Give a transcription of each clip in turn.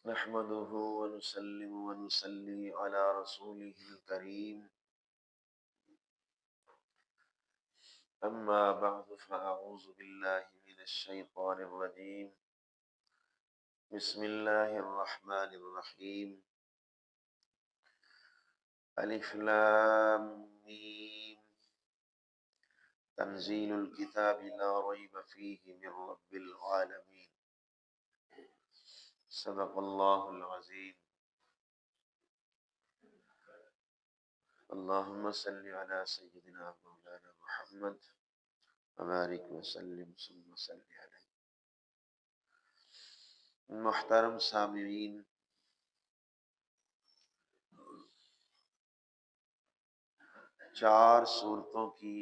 نحمده ونسلم ونصلي على رسوله الكريم أما بعد فأعوذ بالله من الشيطان الرجيم بسم الله الرحمن الرحيم ألف لام ميم تنزيل الكتاب لا ريب فيه من رب العالمين صدق الله العظيم اللهم صل على سيدنا مولانا محمد وبارك وسلم ثم صل عليه. محترم سامعین، چار سورتوں کی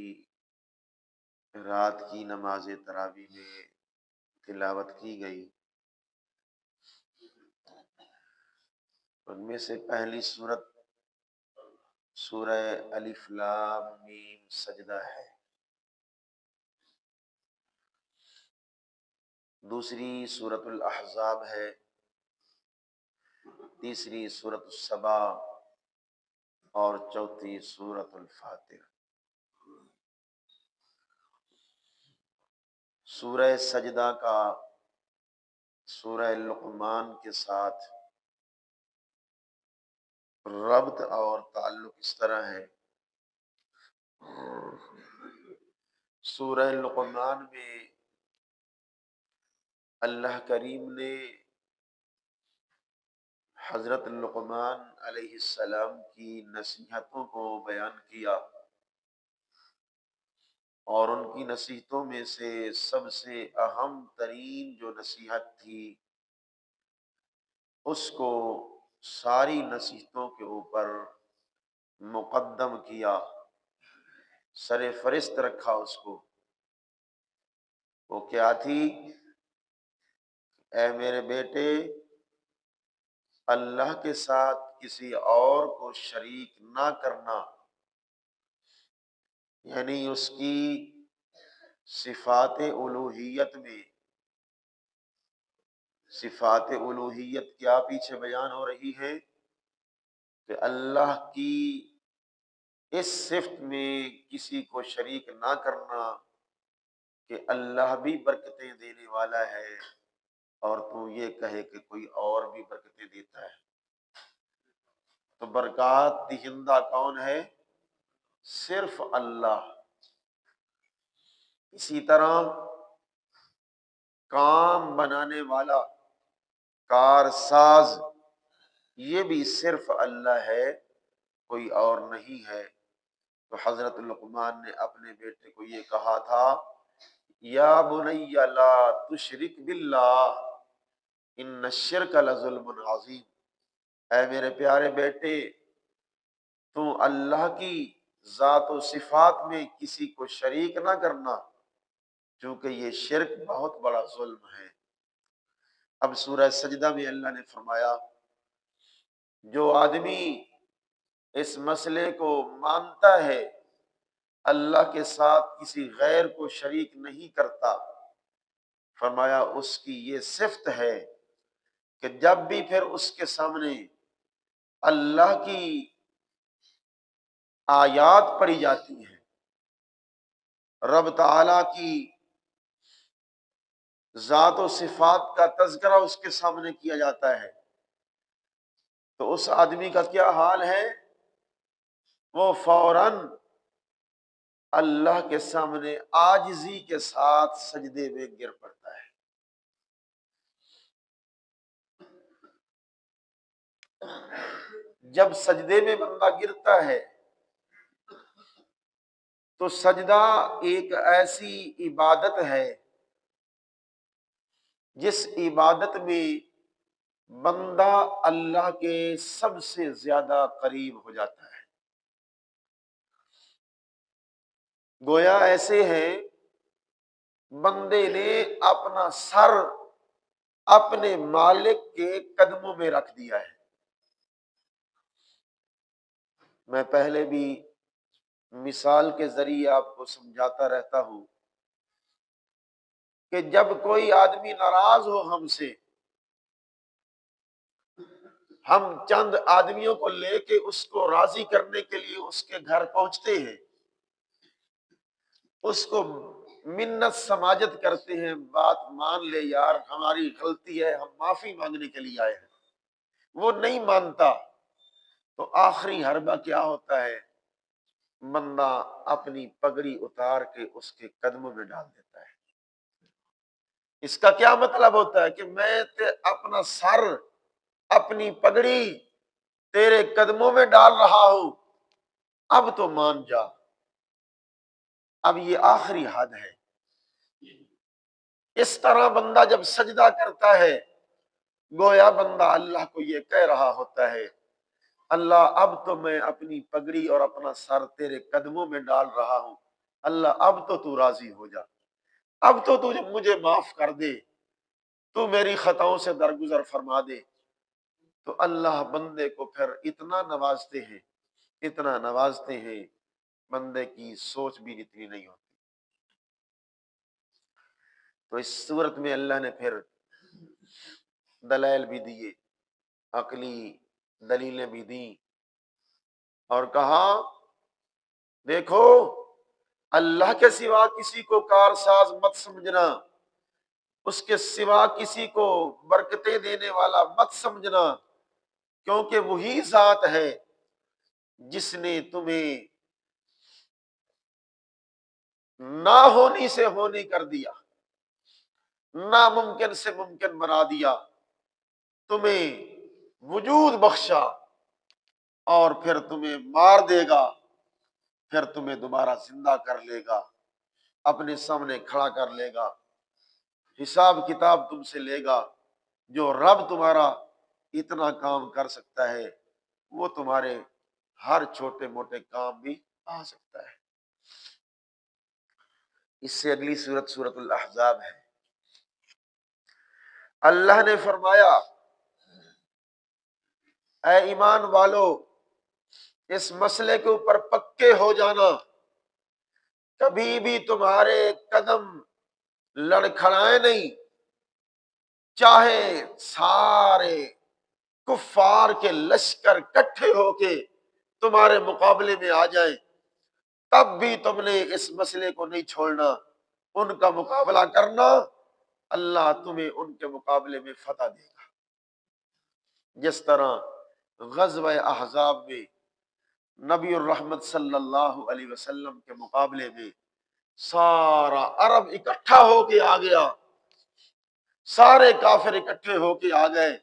رات کی نماز تراویح میں تلاوت کی گئی. ان میں سے پہلی سورت سورہ الف لام میم سجدہ ہے. دوسری سورۃ الاحزاب ہے. تیسری سورۃ السبا اور چوتھی سورۃ الفاتر. سورہ سجدہ کا سورہ لقمان کے ساتھ ربط اور تعلق اس طرح ہے. سورہ لقمان میں اللہ کریم نے حضرت لقمان علیہ السلام کی نصیحتوں کو بیان کیا، اور ان کی نصیحتوں میں سے سب سے اہم ترین جو نصیحت تھی اس کو ساری نصیحتوں کے اوپر مقدم کیا، سر فہرست رکھا اس کو. وہ کیا تھی؟ اے میرے بیٹے، اللہ کے ساتھ کسی اور کو شریک نہ کرنا، یعنی اس کی صفات الوہیت میں. صفات الوہیت کیا پیچھے بیان ہو رہی ہے کہ اللہ کی اس صفت میں کسی کو شریک نہ کرنا کہ اللہ بھی برکتیں دینے والا ہے اور تو یہ کہے کہ کوئی اور بھی برکتیں دیتا ہے. تو برکات دہندہ کون ہے؟ صرف اللہ. اسی طرح کام بنانے والا، کارساز، یہ بھی صرف اللہ ہے، کوئی اور نہیں ہے. تو حضرت لقمان نے اپنے بیٹے کو یہ کہا تھا، یا بنی لا تشرک باللہ ان الشرک لظلم عظیم. اے میرے پیارے بیٹے، تو اللہ کی ذات و صفات میں کسی کو شریک نہ کرنا، چونکہ یہ شرک بہت بڑا ظلم ہے. اب سورہ سجدہ میں اللہ نے فرمایا، جو آدمی اس مسئلے کو مانتا ہے، اللہ کے ساتھ کسی غیر کو شریک نہیں کرتا، فرمایا اس کی یہ صفت ہے کہ جب بھی پھر اس کے سامنے اللہ کی آیات پڑھی جاتی ہیں، رب تعالی کی ذات و صفات کا تذکرہ اس کے سامنے کیا جاتا ہے، تو اس آدمی کا کیا حال ہے؟ وہ فوراً اللہ کے سامنے عاجزی کے ساتھ سجدے میں گر پڑتا ہے. جب سجدے میں بندہ گرتا ہے تو سجدہ ایک ایسی عبادت ہے جس عبادت میں بندہ اللہ کے سب سے زیادہ قریب ہو جاتا ہے. گویا ایسے ہے بندے نے اپنا سر اپنے مالک کے قدموں میں رکھ دیا ہے. میں پہلے بھی مثال کے ذریعے آپ کو سمجھاتا رہتا ہوں کہ جب کوئی آدمی ناراض ہو ہم سے ہم چند آدمیوں کو لے کے اس کو راضی کرنے کے لیے اس کے گھر پہنچتے ہیں، اس کو منت سماجت کرتے ہیں، بات مان لے یار ہماری غلطی ہے، ہم معافی مانگنے کے لیے آئے ہیں، وہ نہیں مانتا تو آخری حربہ کیا ہوتا ہے؟ بندہ اپنی پگڑی اتار کے اس کے قدموں میں ڈال دیتا ہے۔ اس کا کیا مطلب ہوتا ہے کہ میں اپنا سر، اپنی پگڑی تیرے قدموں میں ڈال رہا ہوں، اب تو مان جا۔ اب یہ آخری حد ہے۔ اس طرح بندہ جب سجدہ کرتا ہے، گویا بندہ اللہ کو یہ کہہ رہا ہوتا ہے، اللہ اب تو میں اپنی پگڑی اور اپنا سر تیرے قدموں میں ڈال رہا ہوں، اللہ اب تو راضی ہو جا، اب تو مجھے معاف کر دے، تو میری خطاؤں سے درگزر فرما دے۔ تو اللہ بندے کو پھر اتنا نوازتے ہیں، اتنا نوازتے ہیں، بندے کی سوچ بھی اتنی نہیں ہوتی۔ تو اس صورت میں اللہ نے پھر دلائل بھی دیے، عقلی دلیلیں بھی دیں، اور کہا دیکھو اللہ کے سوا کسی کو کارساز مت سمجھنا، اس کے سوا کسی کو برکتیں دینے والا مت سمجھنا، کیونکہ وہی ذات ہے جس نے تمہیں نہ ہونی سے ہونی کر دیا، ناممکن سے ممکن بنا دیا، تمہیں وجود بخشا، اور پھر تمہیں مار دے گا، پھر تمہیں دوبارہ زندہ کر لے گا، اپنے سامنے کھڑا کر لے گا، حساب کتاب تم سے لے گا۔ جو رب تمہارا اتنا کام کر سکتا ہے، وہ تمہارے ہر چھوٹے موٹے کام بھی آ سکتا ہے۔ اس سے اگلی سورت سورت الاحزاب ہے۔ اللہ نے فرمایا اے ایمان والو، اس مسئلے کے اوپر پکے ہو جانا، کبھی بھی تمہارے قدم لڑکھڑائے نہیں، چاہے سارے کفار کے لشکر اکٹھے ہو کے تمہارے مقابلے میں آ جائیں، تب بھی تم نے اس مسئلے کو نہیں چھوڑنا، ان کا مقابلہ کرنا، اللہ تمہیں ان کے مقابلے میں فتح دے گا۔ جس طرح غزوہ احزاب میں نبی الرحمت صلی اللہ علیہ وسلم کے مقابلے میں سارا عرب اکٹھا ہو کے آ گیا، سارے کافر اکٹھے ہو کے آ گئے،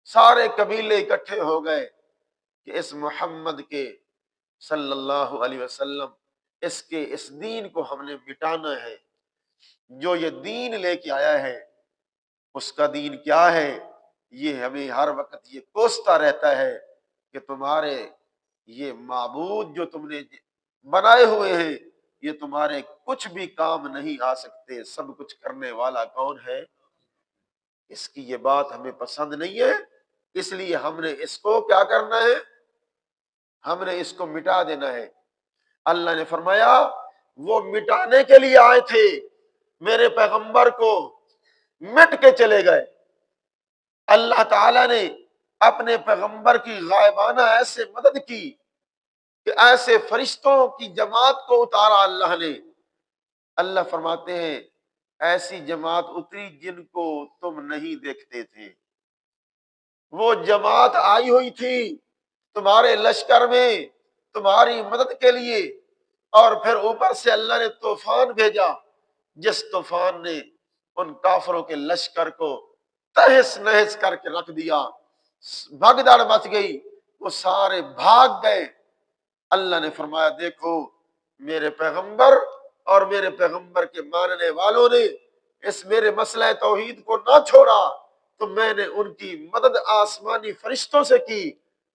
سارے قبیلے اکٹھے ہو گئے کہ اس محمد کے صلی اللہ علیہ وسلم اس دین کو ہم نے مٹانا ہے۔ جو یہ دین لے کے آیا ہے، اس کا دین کیا ہے؟ یہ ہمیں ہر وقت یہ کوستا رہتا ہے کہ تمہارے یہ معبود جو تم نے بنائے ہوئے ہیں، یہ تمہارے کچھ بھی کام نہیں آ سکتے، سب کچھ کرنے والا کون ہے؟ اس کی یہ بات ہمیں پسند نہیں ہے، اس لیے ہم نے اس کو کیا کرنا ہے؟ ہم نے اس کو مٹا دینا ہے۔ اللہ نے فرمایا وہ مٹانے کے لیے آئے تھے، میرے پیغمبر کو مٹ کے چلے گئے۔ اللہ تعالیٰ نے اپنے پیغمبر کی غائبانہ ایسے مدد کی کہ ایسے فرشتوں کی جماعت کو اتارا اللہ نے۔ اللہ فرماتے ہیں ایسی جماعت اتری جن کو تم نہیں دیکھتے تھے، وہ جماعت آئی ہوئی تھی تمہارے لشکر میں تمہاری مدد کے لیے، اور پھر اوپر سے اللہ نے طوفان بھیجا، جس طوفان نے ان کافروں کے لشکر کو تہس نہس کر کے رکھ دیا، بھگدڑ مچ گئی، وہ سارے بھاگ گئے۔ اللہ نے فرمایا دیکھو میرے پیغمبر اور میرے پیغمبر کے ماننے والوں نے اس میرے مسئلہ توحید کو نہ چھوڑا تو میں نے ان کی مدد آسمانی فرشتوں سے کی۔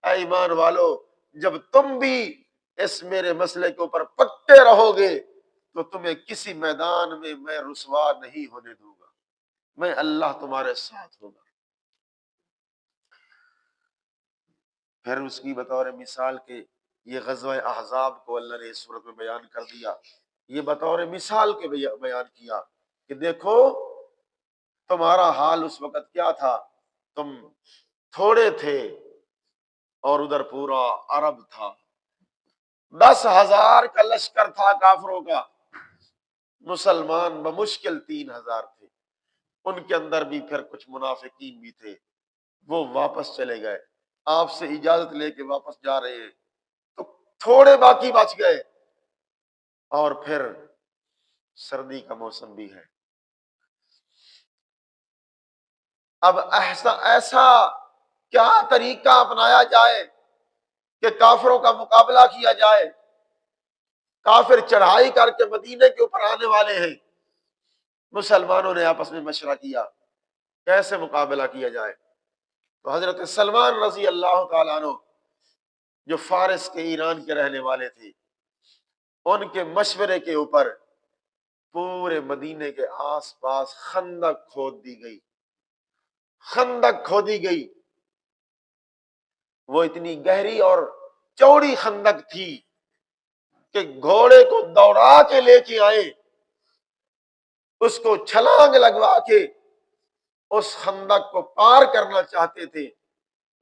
اے ایمان والو، جب تم بھی اس میرے مسئلے کے اوپر پکے رہو گے تو تمہیں کسی میدان میں میں رسوا نہیں ہونے دوں گا، میں اللہ تمہارے ساتھ ہوگا۔ پھر اس کی بطور مثال کے یہ غزوہ احزاب کو اللہ نے اس صورت میں بیان کر دیا، یہ بطور مثال کے بیان کیا کہ دیکھو تمہارا حال اس وقت کیا تھا، تم تھوڑے تھے، اور ادھر پورا عرب تھا، 10,000 کا لشکر تھا کافروں کا، مسلمان بمشکل 3,000 تھے۔ ان کے اندر بھی پھر کچھ منافقین بھی تھے، وہ واپس چلے گئے، آپ سے اجازت لے کے واپس جا رہے ہیں، تو تھوڑے باقی بچ گئے۔ اور پھر سردی کا موسم بھی ہے، اب ایسا کیا طریقہ اپنایا جائے کہ کافروں کا مقابلہ کیا جائے؟ کافر چڑھائی کر کے مدینے کے اوپر آنے والے ہیں، مسلمانوں نے آپس میں مشورہ کیا کیسے مقابلہ کیا جائے۔ تو حضرت سلمان رضی اللہ تعالیٰ عنہ جو فارس کے ایران کے رہنے والے تھے، ان کے مشورے کے اوپر پورے مدینے کے آس پاس خندق کھود دی گئی، خندق کھودی گئی۔ وہ اتنی گہری اور چوڑی خندق تھی کہ گھوڑے کو دوڑا کے لے کے آئے، اس کو چھلانگ لگوا کے اس خندق کو پار کرنا چاہتے تھے،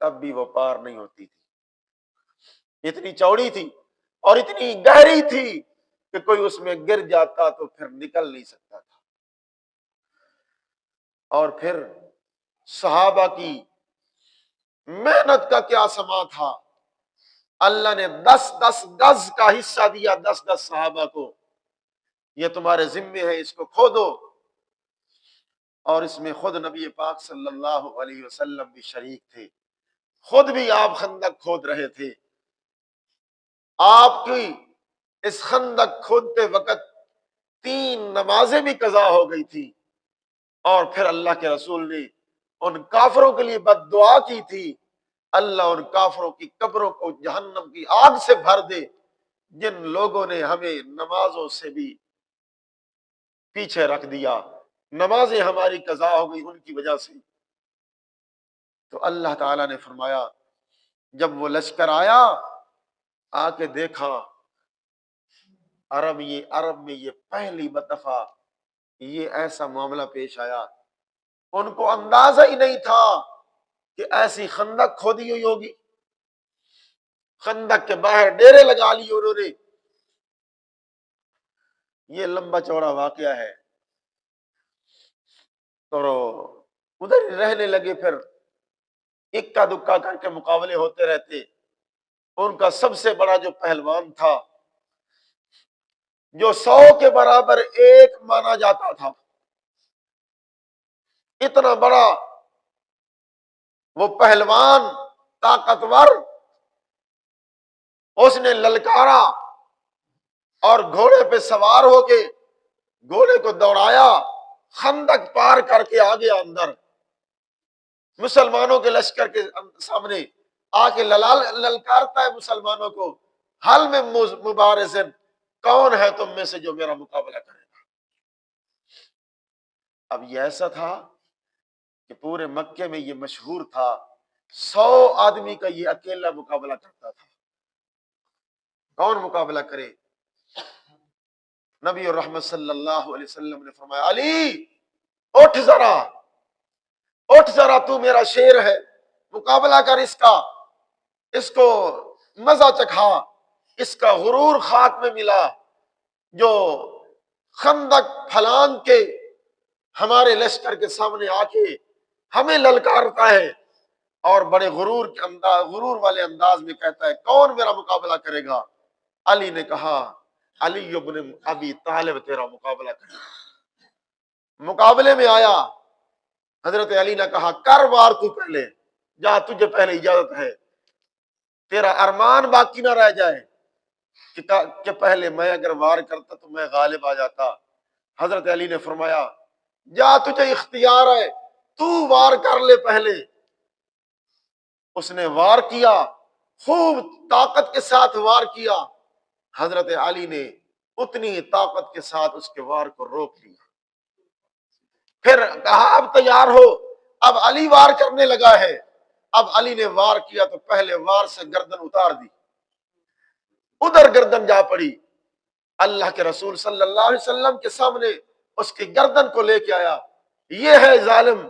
تب بھی وہ پار نہیں ہوتی تھی، اتنی چوڑی تھی اور اتنی گہری تھی کہ کوئی اس میں گر جاتا تو پھر نکل نہیں سکتا تھا۔ اور پھر صحابہ کی محنت کا کیا سما تھا، اللہ نے 10 گز کا حصہ دیا، 10 صحابہ کو، یہ تمہارے ذمے ہے، اس کو کھودو۔ اور اس میں خود نبی پاک صلی اللہ علیہ وسلم بھی شریک تھے، خود بھی آپ خندق کھود رہے تھے۔ آپ کی اس خندق کھودتے وقت 3 نمازیں بھی قضا ہو گئی تھی، اور پھر اللہ کے رسول نے ان کافروں کے لیے بد دعا کی تھی، اللہ ان کافروں کی قبروں کو جہنم کی آگ سے بھر دے جن لوگوں نے ہمیں نمازوں سے بھی پیچھے رکھ دیا، نمازیں ہماری قضا ہو گئی ان کی وجہ سے۔ تو اللہ تعالیٰ نے فرمایا جب وہ لشکر آیا، آ کے دیکھا عرب میں یہ پہلی دفعہ یہ ایسا معاملہ پیش آیا، ان کو اندازہ ہی نہیں تھا کہ ایسی خندق کھودی ہوئی ہوگی، خندق کے باہر ڈیرے لگا لیے انہوں نے۔ یہ لمبا چوڑا واقعہ ہے، تو ادھر رہنے لگے، پھر اکا دکا کر کے مقابلے ہوتے رہتے۔ ان کا سب سے بڑا جو پہلوان تھا، جو 100 کے برابر ایک مانا جاتا تھا، اتنا بڑا وہ پہلوان طاقتور، اس نے للکارا اور گھوڑے پہ سوار ہو کے گھوڑے کو دوڑایا، خندق پار کر کے آ گیا اندر، مسلمانوں کے لشکر کے سامنے آ کے للکارتا ہے مسلمانوں کو، حل میں مبارزن، کون ہے تم میں سے جو میرا مقابلہ کرے گا؟ اب یہ ایسا تھا کہ پورے مکے میں یہ مشہور تھا، 100 آدمی کا یہ اکیلا مقابلہ کرتا تھا، کون مقابلہ کرے؟ نبی الرحمت صلی اللہ علیہ وسلم نے فرمایا علی اٹھ ذرا، تو میرا شیر ہے، مقابلہ کر اس کا، اس کو مزہ چکھا، اس کا غرور خاک میں ملا، جو خندق پھلان کے ہمارے لشکر کے سامنے آ کے ہمیں للکارتا ہے اور بڑے غرور والے انداز میں کہتا ہے کون میرا مقابلہ کرے گا؟ علی نے کہا علی ابن ابی طالب تیرا مقابلہ کرے گا۔ مقابلے میں آیا، حضرت علی نے کہا کر وار، تو پہلے جا، تجھے پہلے اجازت ہے، تیرا ارمان باقی نہ رہ جائے کہ پہلے میں اگر وار کرتا تو میں غالب آ جاتا۔ حضرت علی نے فرمایا جا، تجھے اختیار ہے، تو وار کر لے پہلے۔ اس نے وار کیا، خوب طاقت کے ساتھ وار کیا، حضرت علی نے اتنی طاقت کے ساتھ اس کے وار کو روک لیا، پھر کہا اب تیار ہو، اب علی وار کرنے لگا ہے۔ اب علی نے وار کیا تو پہلے وار سے گردن اتار دی، ادھر گردن جا پڑی، اللہ کے رسول صلی اللہ علیہ وسلم کے سامنے اس کی گردن کو لے کے آیا۔ یہ ہے ظالم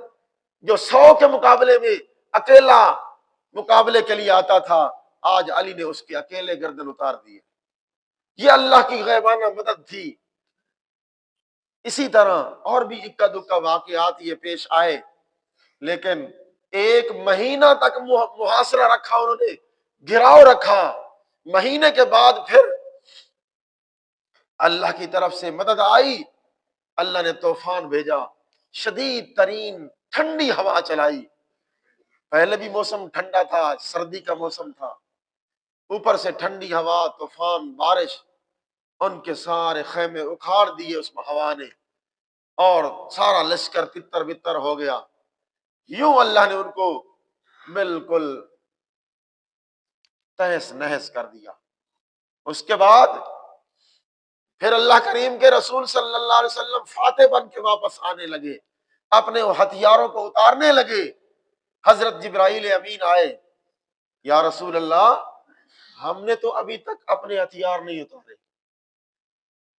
جو 100 کے مقابلے میں اکیلا مقابلے کے لیے آتا تھا، آج علی نے اس کے اکیلے گردن اتار دی۔ یہ اللہ کی غیبانہ مدد تھی۔ اسی طرح اور بھی اکا دکا واقعات یہ پیش آئے، لیکن ایک مہینہ تک محاصرہ رکھا انہوں نے، گھراؤ رکھا۔ مہینے کے بعد پھر اللہ کی طرف سے مدد آئی، اللہ نے طوفان بھیجا، شدید ترین ٹھنڈی ہوا چلائی۔ پہلے بھی موسم ٹھنڈا تھا، سردی کا موسم تھا، اوپر سے ٹھنڈی ہوا، طوفان، بارش، ان کے سارے خیمے اکھاڑ دیے اس ہوا نے، اور سارا لشکر تتر بتر ہو گیا۔ یوں اللہ نے ان کو بالکل تہس نہس کر دیا۔ اس کے بعد پھر اللہ کریم کے رسول صلی اللہ علیہ وسلم فاتح بن کے واپس آنے لگے، اپنے ہتھیاروں کو اتارنے لگے۔ حضرت جبرائیل امین آئے، یا رسول اللہ، ہم نے تو ابھی تک اپنے ہتھیار نہیں اتارے،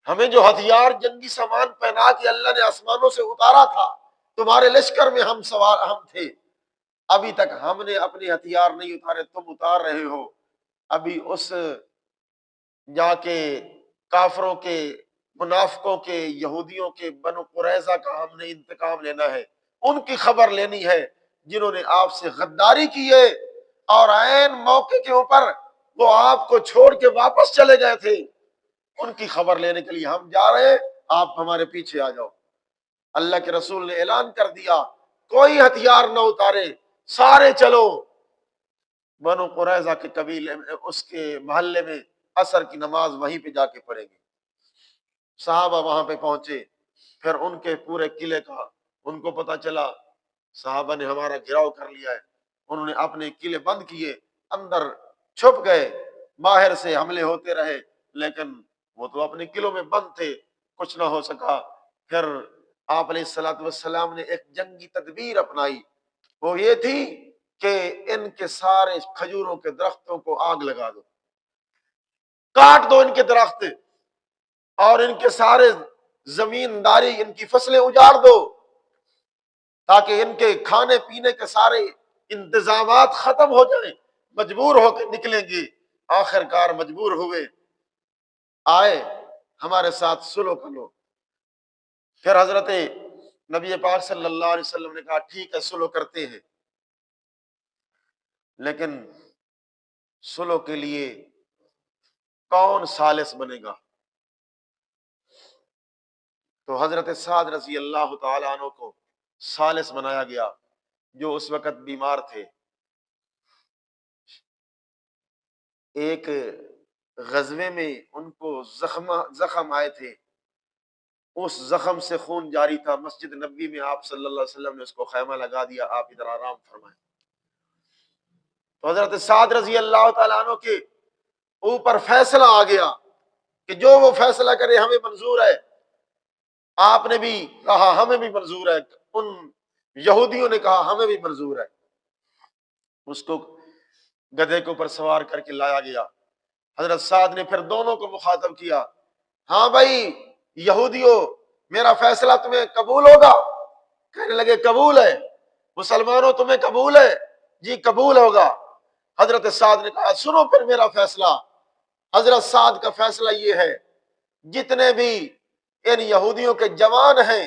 ہمیں جو ہتھیار جنگی سامان پہنا کے اللہ نے آسمانوں سے اتارا تھا، تمہارے لشکر میں ہم تھے، ابھی تک ہم نے اپنے ہتھیار نہیں اتارے، تم اتار رہے ہو۔ ابھی اس جا کے کافروں کے، منافقوں کے، یہودیوں کے، بنو قریظہ کا ہم نے انتقام لینا ہے، ان کی خبر لینی ہے جنہوں نے آپ سے غداری کی ہے، اور عین موقع کے اوپر وہ آپ کو چھوڑ کے واپس چلے گئے تھے، ان کی خبر لینے کے لیے ہم جا رہے ہیں، آپ ہمارے پیچھے آ جاؤ۔ اللہ کے رسول نے اعلان کر دیا، کوئی ہتھیار نہ اتارے، سارے چلو۔ بنو قریظہ کے قبیلے میں، اس کے محلے میں عصر کی نماز وہیں پہ جا کے پڑھیں گے۔ صحابہ وہاں پہ پہنچے، پھر ان کے پورے قلعے کا ان کو پتا چلا، صحابہ نے ہمارا گھراؤ کر لیا ہے، انہوں نے اپنے قلعے بند کیے، اندر چھپ گئے، باہر سے حملے ہوتے رہے، لیکن وہ تو اپنے قلعوں میں بند تھے، کچھ نہ ہو سکا۔ پھر آپ علیہ الصلوۃ والسلام نے ایک جنگی تدبیر اپنائی، وہ یہ تھی کہ ان کے سارے کھجوروں کے درختوں کو آگ لگا دو، کاٹ دو ان کے درخت، اور ان کے سارے زمینداری، ان کی فصلیں اجاڑ دو، تاکہ ان کے کھانے پینے کے سارے انتظامات ختم ہو جائیں۔ مجبور ہو کے نکلیں گے، آخر کار مجبور ہوئے، آئے ہمارے ساتھ صلح کرو۔ پھر حضرت نبی پاک صلی اللہ علیہ وسلم نے کہا ٹھیک ہے صلح کرتے ہیں، لیکن صلح کے لیے کون ثالث بنے گا؟ تو حضرت سعد رضی اللہ تعالیٰ عنہ کو ثالث بنایا گیا، جو اس وقت بیمار تھے۔ ایک غزوے میں ان کو زخم آئے تھے، اس زخم سے خون جاری تھا، مسجد نبوی میں آپ صلی اللہ علیہ وسلم نے اس کو خیمہ لگا دیا، آپ ادھر آرام فرمائیں۔ تو حضرت سعد رضی اللہ تعالیٰ عنہ کے اوپر فیصلہ آ گیا کہ جو وہ فیصلہ کرے ہمیں منظور ہے۔ آپ نے بھی کہا ہمیں بھی منظور ہے، ان یہودیوں نے کہا ہمیں بھی منظور ہے۔ اس کو گدھے کے اوپر سوار کر کے لایا گیا۔ حضرت سعد نے پھر دونوں کو مخاطب کیا، ہاں بھائی یہودیوں، میرا فیصلہ تمہیں قبول ہوگا؟ کہنے لگے قبول ہے۔ مسلمانوں تمہیں قبول ہے؟ جی قبول ہوگا۔ حضرت سعد نے کہا سنو پھر میرا فیصلہ۔ حضرت سعد کا فیصلہ یہ ہے، جتنے بھی ان یہودیوں کے جوان ہیں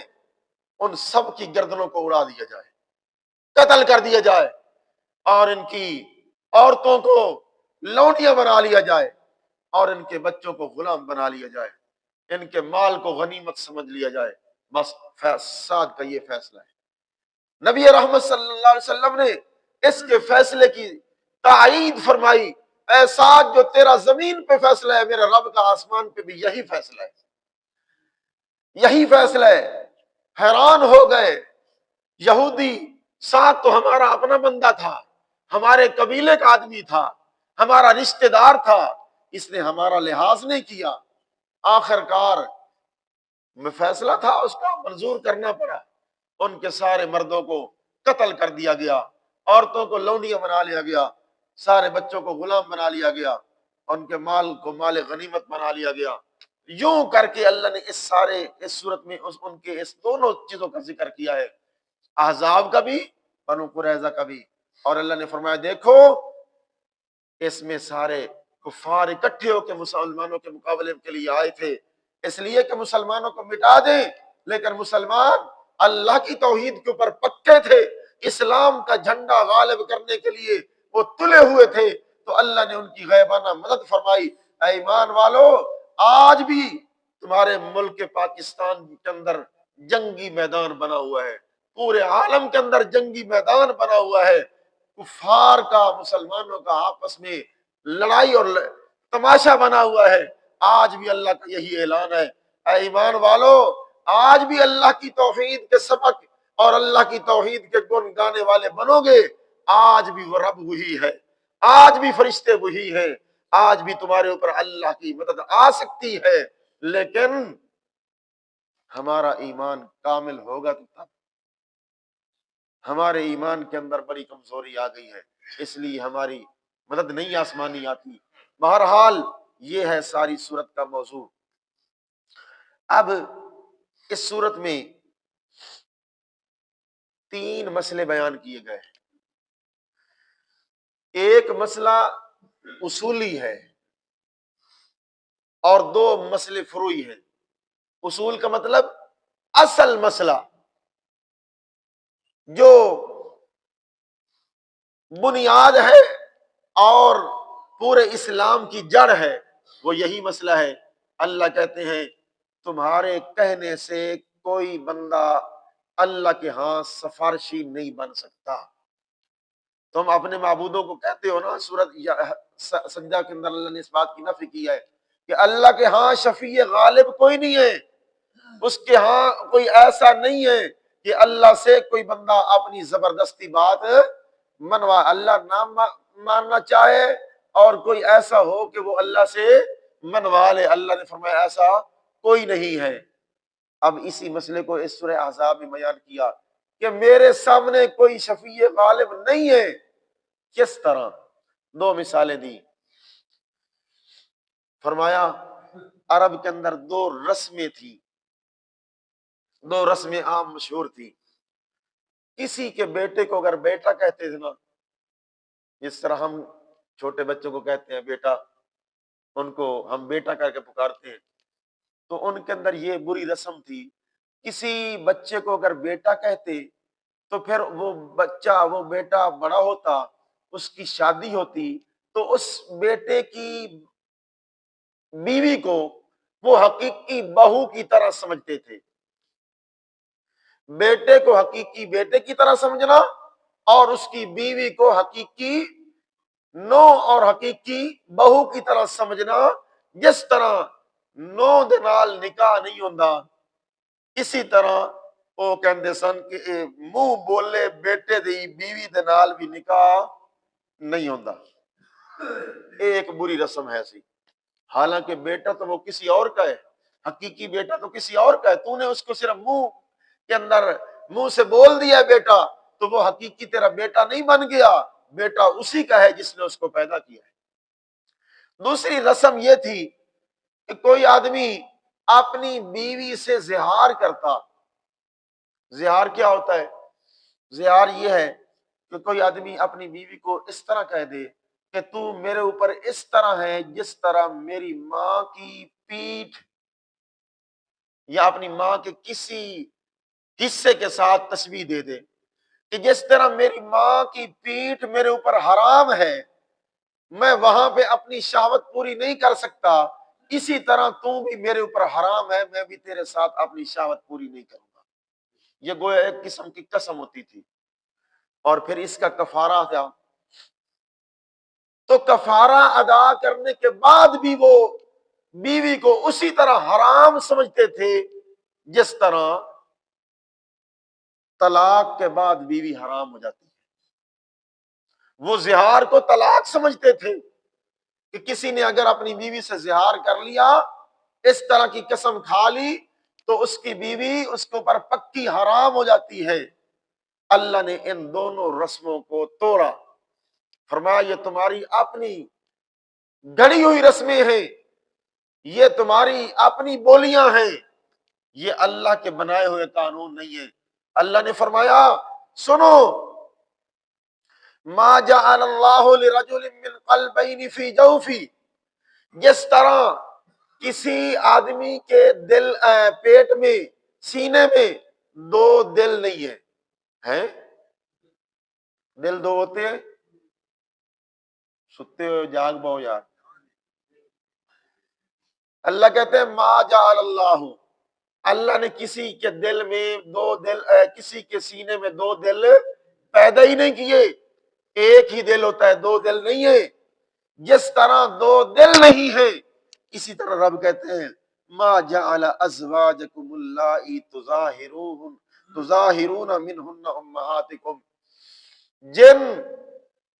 ان سب کی گردنوں کو اڑا دیا جائے، قتل کر دیا جائے، اور ان کی عورتوں کو لونڈیاں بنا لیا جائے، اور ان کے بچوں کو غلام بنا لیا جائے، ان کے مال کو غنیمت سمجھ لیا جائے۔ بس سعد کا یہ فیصلہ ہے۔ نبی رحمت صلی اللہ علیہ وسلم نے اس کے فیصلے کی تائید فرمائی، اے سعد جو تیرا زمین پہ فیصلہ ہے، میرے رب کا آسمان پہ بھی یہی فیصلہ ہے، یہی فیصلہ ہے۔ حیران ہو گئے یہودی، سعد تو ہمارا اپنا بندہ تھا، ہمارے قبیلے کا آدمی تھا، ہمارا رشتہ دار تھا، اس نے ہمارا لحاظ نہیں کیا، آخر کار میں فیصلہ تھا اس کا منظور کرنا پڑا۔ ان کے سارے مردوں کو قتل کر دیا گیا، عورتوں کو لونڈیاں بنا لیا گیا، سارے بچوں کو غلام بنا لیا گیا، ان کے مال کو مال غنیمت بنا لیا گیا۔ یوں کر کے اللہ نے اس صورت میں ان کے اس دونوں چیزوں کا ذکر کیا ہے، احزاب کا بھی، بنو قریظہ کا بھی۔ اور اللہ نے فرمایا دیکھو اس میں سارے کفار اکٹھے ہو کے مسلمانوں کے مقابلے کے لیے آئے تھے، اس لیے کہ مسلمانوں کو مٹا دیں، لیکن مسلمان اللہ کی توحید کے اوپر پکے تھے، اسلام کا جھنڈا غالب کرنے کے لیے وہ تلے ہوئے تھے، تو اللہ نے ان کی غیبانہ مدد فرمائی۔ اے ایمان والو، آج بھی تمہارے ملک پاکستان کے اندر جنگی میدان بنا ہوا ہے، پورے عالم کے اندر جنگی میدان بنا ہوا ہے، کفار کا مسلمانوں کا آپس میں لڑائی اور تماشا بنا ہوا ہے۔ آج بھی اللہ کا یہی اعلان ہے، اے ایمان والو، آج بھی اللہ کی توحید کے سبق اور اللہ کی توحید کے گن گانے والے بنو گے، آج بھی وہ رب وہی ہے، آج بھی فرشتے وہی ہیں، آج بھی تمہارے اوپر اللہ کی مدد آ سکتی ہے، لیکن ہمارا ایمان کامل ہوگا تو تب۔ ہمارے ایمان کے اندر بڑی کمزوری آ گئی ہے، اس لیے ہماری مدد نہیں آسمانی آتی۔ بہرحال یہ ہے ساری سورت کا موضوع۔ اب اس سورت میں 3 مسئلے بیان کیے گئے ہیں۔ ایک مسئلہ اصولی ہے اور 2 مسئلے فروعی ہیں۔ اصول کا مطلب اصل مسئلہ جو بنیاد ہے اور پورے اسلام کی جڑ ہے، وہ یہی مسئلہ ہے۔ اللہ کہتے ہیں تمہارے کہنے سے کوئی بندہ اللہ کے ہاں سفارشی نہیں بن سکتا۔ تم اپنے معبودوں کو کہتے ہو نا، سورۃ سجدہ کے اندر اللہ نے اس بات کی نفی کی ہے کہ اللہ کے ہاں شفیع غالب کوئی نہیں ہے، اس کے ہاں کوئی ایسا نہیں ہے کہ اللہ سے کوئی بندہ اپنی زبردستی بات منوا، اللہ نہ ماننا چاہے اور کوئی ایسا ہو کہ وہ اللہ سے منوا لے۔ اللہ نے فرمایا ایسا کوئی نہیں ہے۔ اب اسی مسئلے کو اس سورہ احزاب میں بیان کیا کہ میرے سامنے کوئی شفیع غالب نہیں ہے۔ کس طرح؟ 2 مثالیں دی۔ فرمایا عرب کے اندر 2 رسمیں تھی، 2 رسمیں عام مشہور تھی۔ کسی کے بیٹے کو اگر بیٹا کہتے تھے نا، جس طرح ہم چھوٹے بچوں کو کہتے ہیں بیٹا، ان کو ہم بیٹا کر کے پکارتے ہیں، تو ان کے اندر یہ بری رسم تھی، کسی بچے کو اگر بیٹا کہتے تو پھر وہ بچہ، وہ بیٹا بڑا ہوتا، اس کی شادی ہوتی تو اس بیٹے کی بیوی کو وہ حقیقی بہو کی طرح سمجھتے تھے۔ بیٹے کو حقیقی بیٹے کی طرح سمجھنا اور اس کی بیوی کو حقیقی نو اور حقیقی بہو کی طرح سمجھنا۔ جس طرح نو دے نال نکاح نہیں ہوندا، اسی طرح وہ کہندے سن کہ منہ بولے بیٹے دی بیوی دے نال بھی نکاح نہیں ہوندا۔ ایک بری رسم ہے سی، حالانکہ بیٹا تو وہ کسی اور کا ہے، حقیقی بیٹا تو کسی اور کا ہے، تو نے اس کو صرف منہ کے اندر منہ سے بول دیا بیٹا تو وہ حقیقی تیرا بیٹا نہیں بن گیا، بیٹا اسی کا ہے جس نے اس کو پیدا کیا ہے۔ دوسری رسم یہ تھی کہ کوئی آدمی اپنی بیوی سے زہار کرتا۔ زہار کیا ہوتا ہے؟ زہار یہ ہے کہ کوئی آدمی اپنی بیوی کو اس طرح کہہ دے کہ تو میرے اوپر اس طرح ہے جس طرح میری ماں کی پیٹھ، یا اپنی ماں کے کسی حصے کے ساتھ تشبیہ دے دے کہ جس طرح میری ماں کی پیٹھ میرے اوپر حرام ہے، میں وہاں پہ اپنی شہوت پوری نہیں کر سکتا، اسی طرح تو بھی میرے اوپر حرام ہے، میں بھی تیرے ساتھ اپنی شہوت پوری نہیں کروں گا۔ یہ گویا ایک قسم کی قسم ہوتی تھی، اور پھر اس کا کفارہ تھا۔ تو کفارہ ادا کرنے کے بعد بھی وہ بیوی کو اسی طرح حرام سمجھتے تھے جس طرح طلاق کے بعد بیوی حرام ہو جاتی ہے۔ وہ زہار کو طلاق سمجھتے تھے کہ کسی نے اگر اپنی بیوی سے زہار کر لیا، اس طرح کی قسم کھا لی، تو اس کی بیوی اس کے اوپر پکی حرام ہو جاتی ہے۔ اللہ نے ان دونوں رسموں کو توڑا، فرمایا یہ تمہاری اپنی گھڑی ہوئی رسمیں ہیں، یہ تمہاری اپنی بولیاں ہیں، یہ اللہ کے بنائے ہوئے قانون نہیں ہے۔ اللہ نے فرمایا سنو، ما جعل اللہ لرجل من قلبین فی جوفی، جس طرح کسی آدمی کے دل پیٹ میں، سینے میں دو دل نہیں ہے، ہیں دل دو ہوتے ہیں، ستے ہوئے جاگ بہو یار، اللہ کہتے ہیں ما جعل اللہ، اللہ نے کسی کے دل میں دو دل، کسی کے سینے میں دو دل پیدا ہی نہیں کیے، ایک ہی دل ہوتا ہے، دو دل نہیں ہے۔ جس طرح دو دل نہیں ہے، اسی طرح رب کہتے ہیں ما جعل ازواجکم اللائی تظاہرون منہن امہاتکم، جن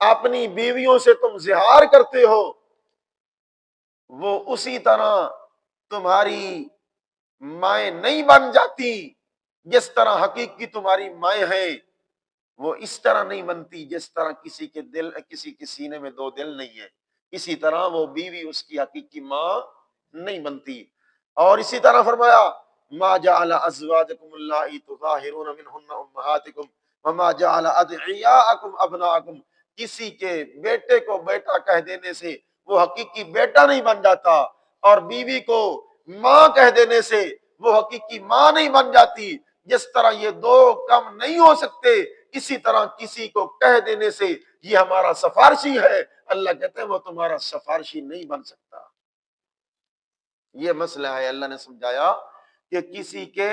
اپنی بیویوں سے تم زہار کرتے ہو وہ اسی طرح تمہاری مائیں نہیں بن جاتی، جس طرح حقیقی تمہاری مائیں ہیں وہ اس طرح نہیں بنتی، جس طرح کسی کے دل، کسی کے سینے میں دو دل نہیں ہے، اسی طرح وہ بیوی اس کی حقیقی ماں نہیں بنتی۔ اور اسی طرح فرمایا ما جعل ازواجکم اللائی تظاہرون منہن امہاتکم وما جعل ادعیاءکم ابناءکم، کسی کے بیٹے کو بیٹا کہہ دینے سے وہ حقیقی بیٹا نہیں بن جاتا، اور بیوی کو ماں کہہ دینے سے وہ حقیقی ماں نہیں بن جاتی۔ جس طرح یہ دو کم نہیں ہو سکتے، اسی طرح کسی کو کہہ دینے سے یہ ہمارا سفارشی ہے، اللہ کہتے ہیں وہ تمہارا سفارشی نہیں بن سکتا۔ یہ مسئلہ ہے، اللہ نے سمجھایا کہ کسی کے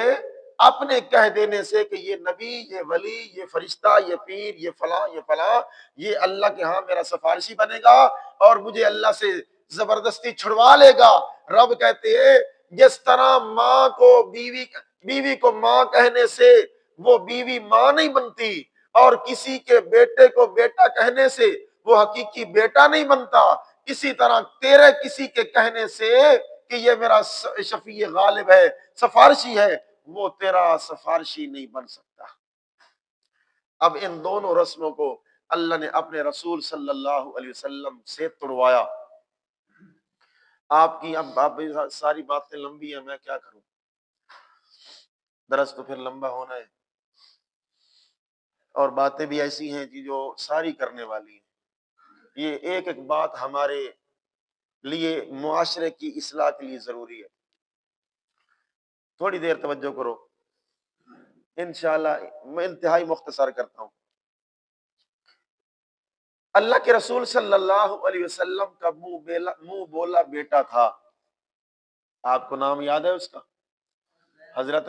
اپنے کہہ دینے سے کہ یہ نبی، یہ ولی، یہ فرشتہ، یہ پیر، یہ فلاں، یہ فلاں، یہ اللہ کے ہاں میرا سفارشی بنے گا اور مجھے اللہ سے زبردستی چھڑوا لے گا۔ رب کہتے ہیں جس طرح ماں کو بیوی کو ماں کہنے سے وہ بیوی ماں نہیں بنتی، اور کسی کے بیٹے کو بیٹا کہنے سے وہ حقیقی بیٹا نہیں بنتا، اسی طرح تیرے کسی کے کہنے سے کہ یہ میرا شفیع غالب ہے، سفارشی ہے، وہ تیرا سفارشی نہیں بن سکتا۔ اب ان دونوں رسموں کو اللہ نے اپنے رسول صلی اللہ علیہ وسلم سے توڑوایا۔ آپ کی اب ساری باتیں لمبی ہیں، میں کیا کروں، درس تو پھر لمبا ہونا ہے، اور باتیں بھی ایسی ہیں کہ جو ساری کرنے والی ہیں۔ یہ ایک ایک بات ہمارے لیے معاشرے کی اصلاح کے لیے ضروری ہے۔ تھوڑی دیر توجہ کرو، انشاءاللہ میں انتہائی مختصر کرتا ہوں۔ اللہ کے رسول صلی اللہ علیہ وسلم کا منہ بولا بیٹا تھا، آپ کو نام یاد ہے اس کا؟ حضرت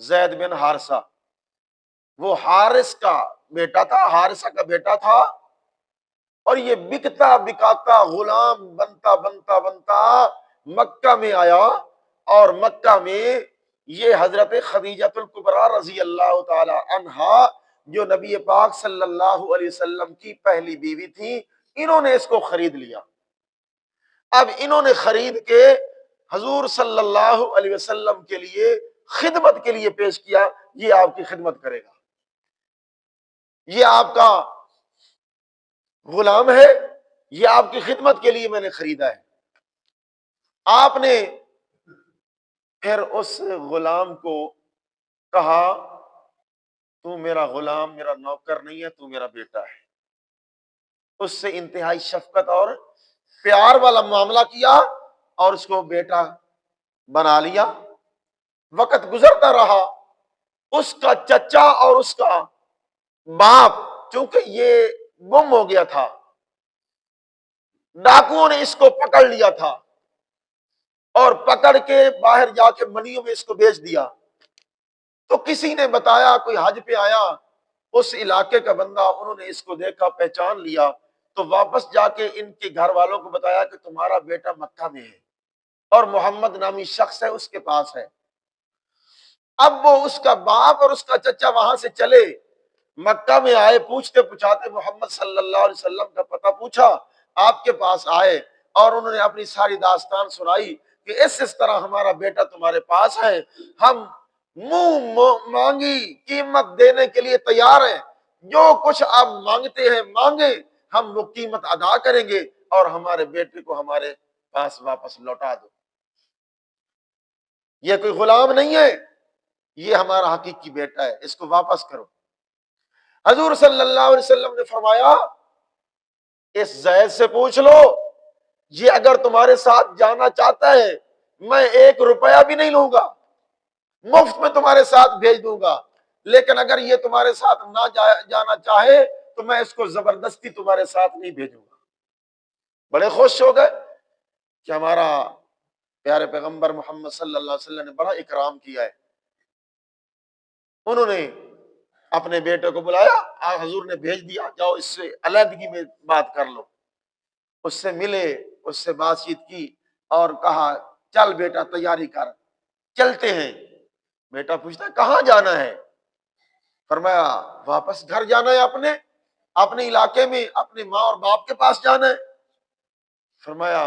زید بن حارثہ، وہ حارث کا بیٹا تھا، حارثہ کا بیٹا تھا، اور یہ بکتا بکاتا غلام بنتا بنتا بنتا مکہ میں آیا، اور مکہ میں یہ حضرت خدیجہ الکبریٰ رضی اللہ تعالی عنہا جو نبی پاک صلی اللہ علیہ وسلم کی پہلی بیوی تھی، انہوں نے اس کو خرید لیا۔ اب انہوں نے خرید کے حضور صلی اللہ علیہ وسلم کے لیے خدمت کے لیے پیش کیا، یہ آپ کی خدمت کرے گا، یہ آپ کا غلام ہے، یہ آپ کی خدمت کے لیے میں نے خریدا ہے۔ آپ نے پھر اس غلام کو کہا تو میرا غلام، میرا نوکر نہیں ہے، تو میرا بیٹا ہے۔ اس سے انتہائی شفقت اور پیار والا معاملہ کیا اور اس کو بیٹا بنا لیا۔ وقت گزرتا رہا، اس کا چچا اور اس کا باپ، چونکہ یہ گم ہو گیا تھا، ڈاکوؤں نے اس کو پکڑ لیا تھا اور پکڑ کے باہر جا کے منیوں میں اس کو بیچ دیا۔ تو کسی نے بتایا، کوئی حج پہ آیا اس علاقے کا بندہ، انہوں نے اس کو دیکھا، پہچان لیا، تو واپس جا کے ان کے گھر والوں کو بتایا کہ تمہارا بیٹا مکہ میں ہے اور محمد نامی شخص ہے اس کے پاس ہے۔ اب وہ اس کا باپ اور اس کا چچا وہاں سے چلے، مکہ میں آئے، پوچھتے پوچھاتے محمد صلی اللہ علیہ وسلم کا پتہ پوچھا، آپ کے پاس آئے اور انہوں نے اپنی ساری داستان سنائی کہ اس طرح ہمارا بیٹا تمہارے پاس ہے، ہم منہ مانگی قیمت دینے کے لیے تیار ہیں، جو کچھ آپ مانگتے ہیں مانگیں، ہم وہ قیمت ادا کریں گے اور ہمارے بیٹے کو ہمارے پاس واپس لوٹا دو۔ یہ کوئی غلام نہیں ہے، یہ ہمارا حقیقی بیٹا ہے، اس کو واپس کرو۔ حضور صلی اللہ علیہ وسلم نے فرمایا اس زید سے پوچھ لو، یہ اگر تمہارے ساتھ جانا چاہتا ہے میں 1 روپیہ بھی نہیں لوں گا، مفت میں تمہارے ساتھ بھیج دوں گا، لیکن اگر یہ تمہارے ساتھ نہ جانا چاہے تو میں اس کو زبردستی تمہارے ساتھ نہیں بھیجوں گا۔ بڑے خوش ہو گئے کہ ہمارا پیارے پیغمبر محمد صلی اللہ علیہ وسلم نے بڑا اکرام کیا ہے۔ انہوں نے اپنے بیٹے کو بلایا، حضور نے بھیج دیا، جاؤ اس سے علیحدگی میں بات کر لو۔ اس سے ملے، اس سے بات چیت کی اور کہا چل بیٹا تیاری کر، چلتے ہیں۔ بیٹا پوچھتا ہے کہاں جانا ہے؟ فرمایا واپس گھر جانا ہے، اپنے علاقے میں اپنے ماں اور باپ کے پاس جانا ہے۔ فرمایا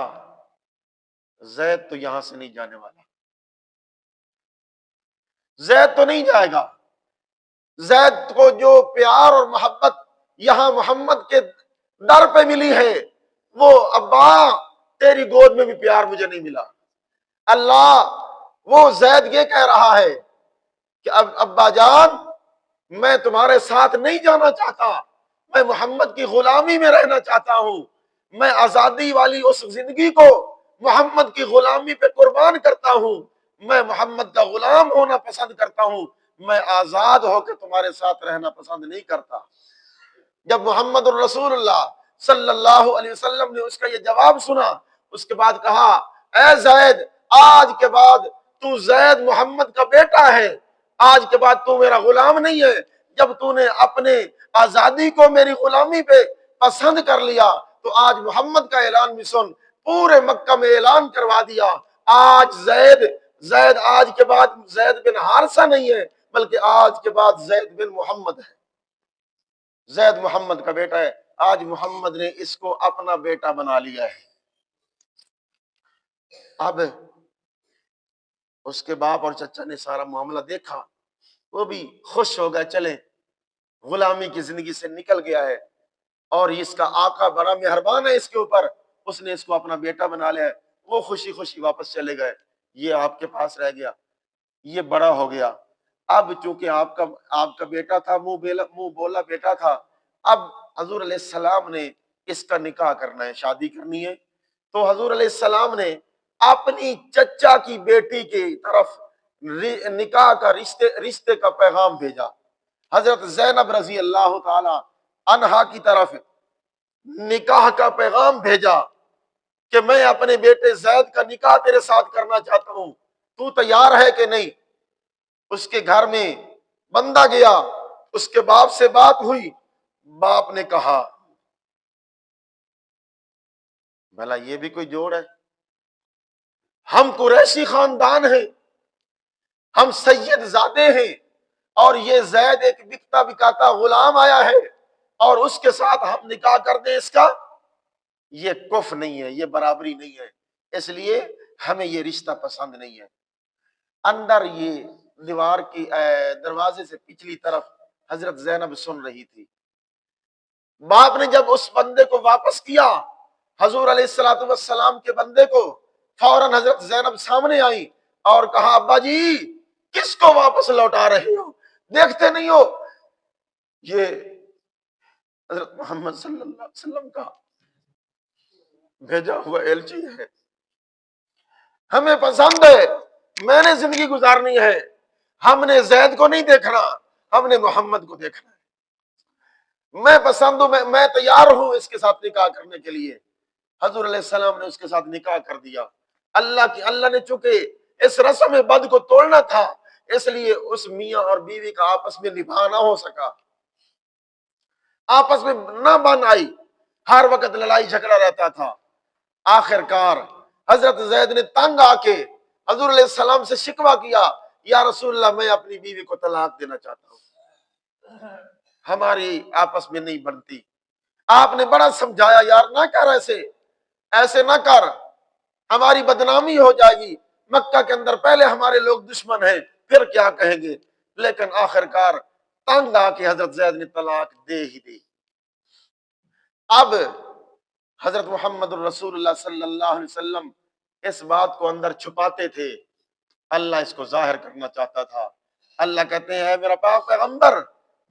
زید تو یہاں سے نہیں جانے والا، زید تو نہیں جائے گا۔ زید کو جو پیار اور محبت یہاں محمد کے در پہ ملی ہے، وہ ابا تیری گود میں بھی پیار مجھے نہیں ملا۔ اللہ وہ زید یہ کہہ رہا ہے کہ اب ابا جان میں تمہارے ساتھ نہیں جانا چاہتا، میں محمد کی غلامی میں رہنا چاہتا ہوں، میں آزادی والی اس زندگی کو محمد کی غلامی پہ قربان کرتا ہوں، میں محمد کا غلام ہونا پسند کرتا ہوں، میں آزاد ہو کے تمہارے ساتھ رہنا پسند نہیں کرتا۔ جب محمد الرسول اللہ صلی اللہ علیہ وسلم نے اس کا یہ جواب سنا، اس کے بعد کہا اے زید آج کے بعد تو زید محمد کا بیٹا ہے، آج کے بعد تو میرا غلام نہیں ہے۔ جب تو نے اپنے آزادی کو میری غلامی پہ پسند کر لیا تو آج محمد کا اعلان بھی سن، پورے مکہ میں اعلان کروا دیا آج زید آج کے بعد زید بن حارثہ نہیں ہے، بلکہ آج کے بعد زید بن محمد ہے، زید محمد کا بیٹا ہے۔ آج محمد نے اس کو اپنا بیٹا بنا لیا ہے۔ اب اس کے باپ اور چچا نے سارا معاملہ دیکھا، وہ بھی خوش ہو گئے، چلے غلامی کی زندگی سے نکل گیا ہے اور اس کا آقا بڑا مہربان ہے اس کے اوپر، اس نے اس کو اپنا بیٹا بنا لیا ہے۔ وہ خوشی خوشی واپس چلے گئے، یہ آپ کے پاس رہ گیا، یہ بڑا ہو گیا۔ اب چونکہ آپ کا بیٹا تھا، منہ بولا بیٹا تھا، اب حضور علیہ السلام نے اس کا نکاح کرنا ہے، شادی کرنی ہے، تو حضور علیہ السلام نے اپنی چچا کی بیٹی کی طرف نکاح کا رشتے کا پیغام بھیجا۔ حضرت زینب رضی اللہ تعالی عنہا کی طرف نکاح کا پیغام بھیجا کہ میں اپنے بیٹے زید کا نکاح تیرے ساتھ کرنا چاہتا ہوں، تو تیار ہے کہ نہیں؟ اس کے گھر میں بندہ گیا، اس کے باپ سے بات ہوئی، باپ نے کہا بھلا یہ بھی کوئی جوڑ ہے؟ ہم قریشی خاندان ہیں، ہم سید زادے ہیں، اور یہ زید ایک بکتا بکاتا غلام آیا ہے اور اس کے ساتھ ہم نکاح کر دیں، اس کا یہ کف نہیں ہے، یہ برابری نہیں ہے، اس لیے ہمیں یہ رشتہ پسند نہیں ہے۔ اندر یہ دیوار کی دروازے سے پچھلی طرف حضرت زینب سن رہی تھی۔ باپ نے جب اس بندے کو واپس کیا، حضور علیہ الصلوۃ والسلام کے بندے کو، فوراً حضرت زینب سامنے آئی اور کہا ابا جی کس کو واپس لوٹا رہے ہو؟ دیکھتے نہیں ہو یہ حضرت محمد صلی اللہ علیہ وسلم کا بھیجا ہوا ایلچی ہے، ہمیں پسند ہے، میں نے زندگی گزارنی ہے، ہم نے زید کو نہیں دیکھنا، ہم نے محمد کو دیکھنا ہے، میں پسند ہوں، میں تیار ہوں اس کے ساتھ نکاح کرنے کے لیے۔ حضور علیہ السلام نے اس کے ساتھ نکاح کر دیا۔ اللہ نے چونکہ اس رسم بد کو توڑنا تھا، اس لیے اس میاں اور بیوی کا آپس میں نباہ نہ ہو سکا، آپس میں نہ بن آئی، ہر وقت لڑائی جھگڑا رہتا تھا۔ آخر کار حضرت زید نے تنگ آ کے حضور علیہ السلام سے شکوہ کیا، یا رسول اللہ میں اپنی بیوی کو طلاق دینا چاہتا ہوں، ہماری آپس میں نہیں بنتی۔ آپ نے بڑا سمجھایا یار نہ کر، ایسے نہ کر، ہماری بدنامی ہو جائے گی، مکہ کے اندر پہلے ہمارے لوگ دشمن ہیں، پھر کیا کہیں گے؟ لیکن آخر کار تنگ آ کے حضرت زید نے طلاق دے ہی دی۔ اب حضرت محمد الرسول اللہ صلی اللہ علیہ وسلم اس بات کو اندر چھپاتے تھے، اللہ اس کو ظاہر کرنا چاہتا تھا۔ اللہ کہتے ہیں اے میرا پاک پیغمبر،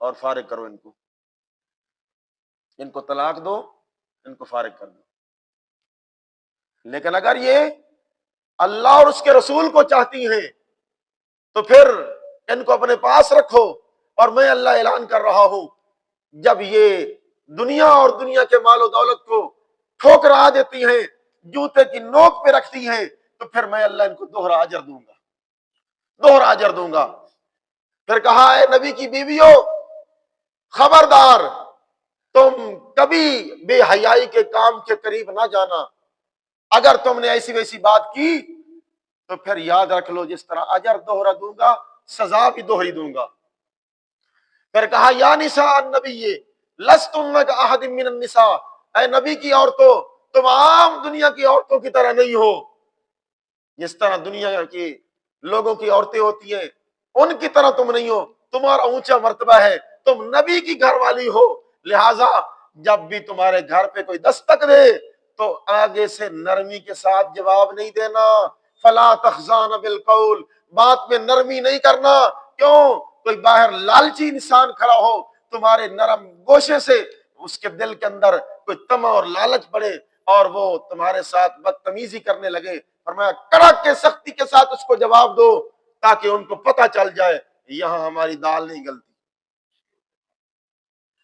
اور فارغ کرو ان کو طلاق دو، ان کو فارغ کر دو۔ لیکن اگر یہ اللہ اور اس کے رسول کو چاہتی ہیں تو پھر ان کو اپنے پاس رکھو، اور میں اللہ اعلان کر رہا ہوں جب یہ دنیا اور دنیا کے مال و دولت کو ٹھوکرا دیتی ہیں، جوتے کی نوک پہ رکھتی ہیں، تو پھر میں اللہ ان کو دوہرا اجر دوں گا، دوہرا اجر دوں گا۔ پھر کہا ہے نبی کی بیویوں، خبردار تم کبھی بے حیائی کے کام کے قریب نہ جانا، اگر تم نے ایسی ویسی بات کی تو پھر یاد رکھ لو جس طرح اجر دوہرا دوں گا، سزا بھی دوہری دوں گا۔ پھر کہا یا نساء النبی لستن کاحد من النساء، اے نبی کی عورتوں تم عام دنیا کی عورتوں کی طرح نہیں ہو، جس طرح دنیا کی لوگوں کی عورتیں ہوتی ہیں ان کی طرح تم نہیں ہو، تمہارا اونچا مرتبہ ہے، تم نبی کی گھر والی ہو، لہذا جب بھی تمہارے گھر پہ کوئی دستک دے تو آگے سے نرمی کے ساتھ جواب نہیں دینا، فلا تخضعن بالقول، بات میں نرمی نہیں کرنا۔ کیوں؟ کوئی باہر لالچی انسان کھڑا ہو تمہارے نرم گوشے سے، اس کے دل کے اندر کوئی طمع اور لالچ بڑھے اور وہ تمہارے ساتھ بدتمیزی کرنے لگے، فرمایا کڑک کے سختی کے ساتھ اس کو جواب دو تاکہ ان کو پتہ چل جائے یہاں ہماری دال نہیں گلتی۔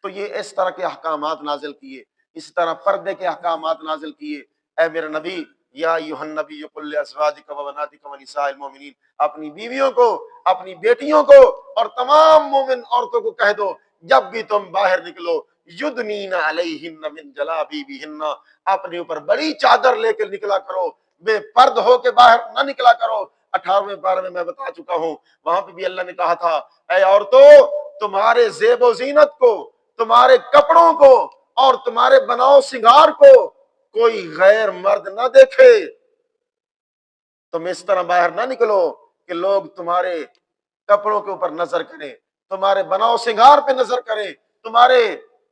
تو یہ اس طرح کے احکامات نازل کیے، اس طرح پردے کے احکامات نازل کیے۔ اے میرے نبی، یا ایھا النبی قل لازواجک و بناتک و نساء المؤمنین، اپنی بیویوں کو، اپنی بیٹیوں کو اور تمام مومن عورتوں کو کہہ دو جب بھی تم باہر نکلو یدنین علیہن من جلابیبہن، اپنے اوپر بڑی چادر لے کے نکلا کرو، بے پرد ہو کے باہر نہ نکلا کرو۔ 18ویں پارے میں بتا چکا ہوں، وہاں پہ بھی اللہ نے کہا تھا اے عورتوں تمہارے زیب و زینت کو، تمہارے کپڑوں کو اور تمہارے بناؤ سنگار کو کوئی غیر مرد نہ دیکھے، تم اس طرح باہر نہ نکلو کہ لوگ تمہارے کپڑوں کے اوپر نظر کریں، تمہارے بناؤ سنگار پہ نظر کریں، تمہارے